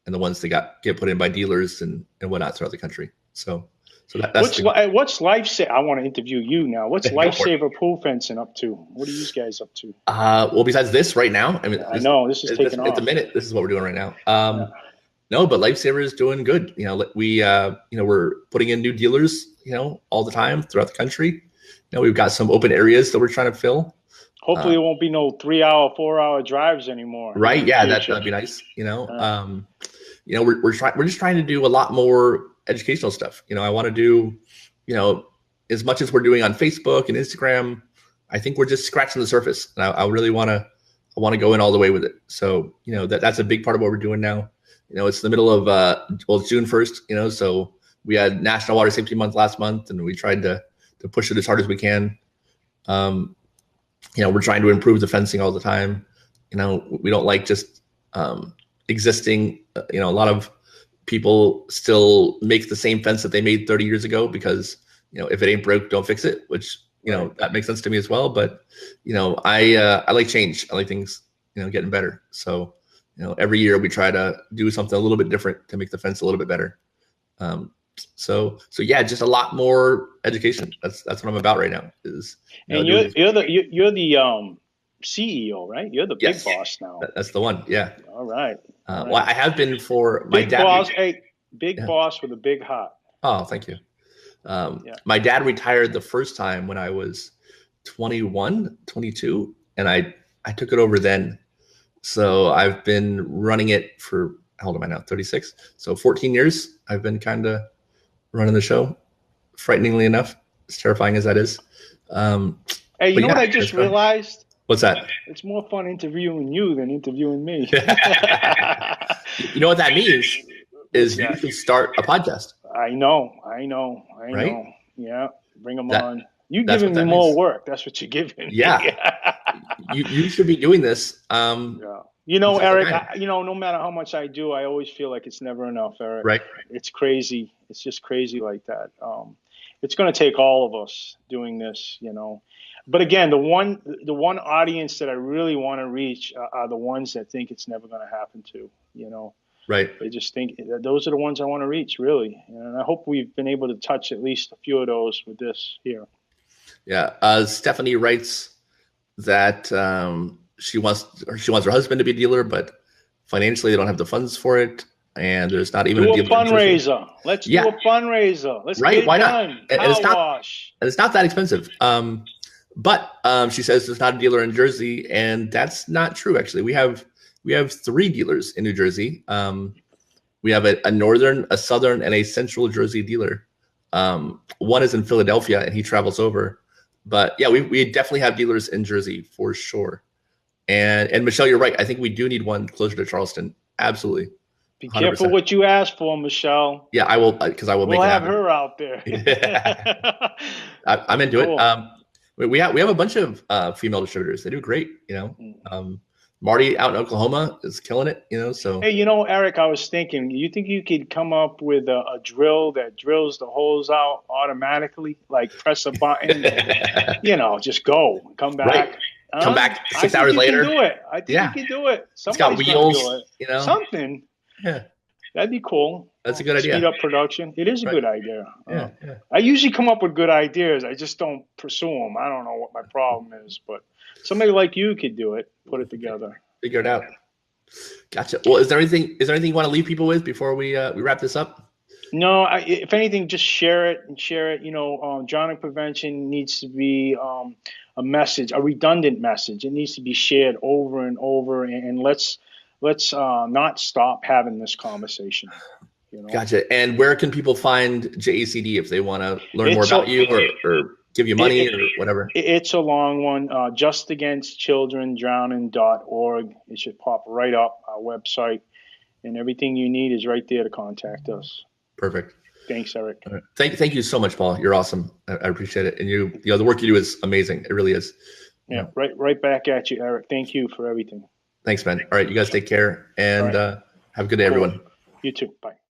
the ones that get put in by dealers and whatnot throughout the country. So that's what's Lifesaver? I want to interview you now. What's Lifesaver pool fencing up to? What are you guys up to? Well, besides this right now, I mean, I know this is taking off. At the minute, this is what we're doing right now. No, but Lifesaver is doing good. We're putting in new dealers, all the time throughout the country. We've got some open areas that we're trying to fill. Hopefully, it won't be no 3-hour, 4-hour drives anymore. Right? Yeah, that'd be nice. We're just trying to do a lot more educational stuff. I want to do, as much as we're doing on Facebook and Instagram. I think we're just scratching the surface, and I really want to go in all the way with it. So that's a big part of what we're doing now. It's the middle of it's June 1st. So we had National Water Safety Month last month, and we tried to push it as hard as we can. We're trying to improve the fencing all the time. We don't like just existing. A lot of people still make the same fence that they made 30 years ago because, if it ain't broke, don't fix it, which, that makes sense to me as well. But, I like change. I like things, getting better. So, every year we try to do something a little bit different to make the fence a little bit better. So yeah, just a lot more education. That's what I'm about right now. And you're the CEO, right? You're the big boss now. That's the one. Yeah. All right. Well, I have been for my big dad. Boss, big boss with a big heart. Oh, thank you. My dad retired the first time when I was 21, 22, and I took it over then. So I've been running it for, how old am I now? 36. So 14 years. I've been kind of running the show, frighteningly enough, as terrifying as that is. Hey, you know what I just realized? What's that? It's more fun interviewing you than interviewing me. You know what that means is you should start a podcast. I know. Right? Yeah, bring them on. You're giving me more work. That's what you're giving. Yeah. you should be doing this. Yeah. You know, Eric, no matter how much I do, I always feel like it's never enough, Eric. Right. It's crazy. It's just crazy like that. It's going to take all of us doing this, But again, the one audience that I really want to reach are the ones that think it's never going to happen to, Right. They just think those are the ones I want to reach, really. And I hope we've been able to touch at least a few of those with this here. Yeah. Stephanie writes that she wants her husband to be a dealer, but financially they don't have the funds for it, and there's not even a fundraiser. Let's do a fundraiser. Let's get it Why done. not? And it's not that expensive. But she says there's not a dealer in Jersey, and that's not true. Actually, we have 3 dealers in New Jersey. We have a northern, a southern, and a central Jersey dealer. One is in Philadelphia, and he travels over. But yeah, we definitely have dealers in Jersey for sure. And Michelle, you're right. I think we do need one closer to Charleston. Absolutely. 100%. Be careful what you ask for, Michelle. Yeah, I will, because I will make it happen. We'll have her out there. Yeah. I'm into it. We have a bunch of female distributors. They do great. Marty out in Oklahoma is killing it. So hey, Eric, I was thinking, you think you could come up with a drill that drills the holes out automatically, like press a button, just go, come back. Right. Come back 6 hours later. I think you can do it. It's got wheels, something. Yeah. That'd be cool. That's a good idea. Speed up production. It is a good idea. Yeah. I usually come up with good ideas. I just don't pursue them. I don't know what my problem is, but somebody like you could do it. Put it together. Figure it out. Gotcha. Well, is there anything you want to leave people with before we wrap this up? No. If anything, just share it. Drowning prevention needs to be a message, a redundant message. It needs to be shared over and over, and let's not stop having this conversation. Gotcha. And where can people find J.A.C.D if they want to learn more about you or give you money or whatever? It's a long one. JustAgainst ChildrenDrowning.org. It should pop right up, our website, and everything you need is right there to contact us. Perfect. Thanks, Eric. Right. Thank you so much, Paul. You're awesome. I appreciate it. And the work you do is amazing. It really is. Yeah. Right back at you, Eric. Thank you for everything. Thanks, man. All right. You guys take care and have a good day, everyone. You too. Bye.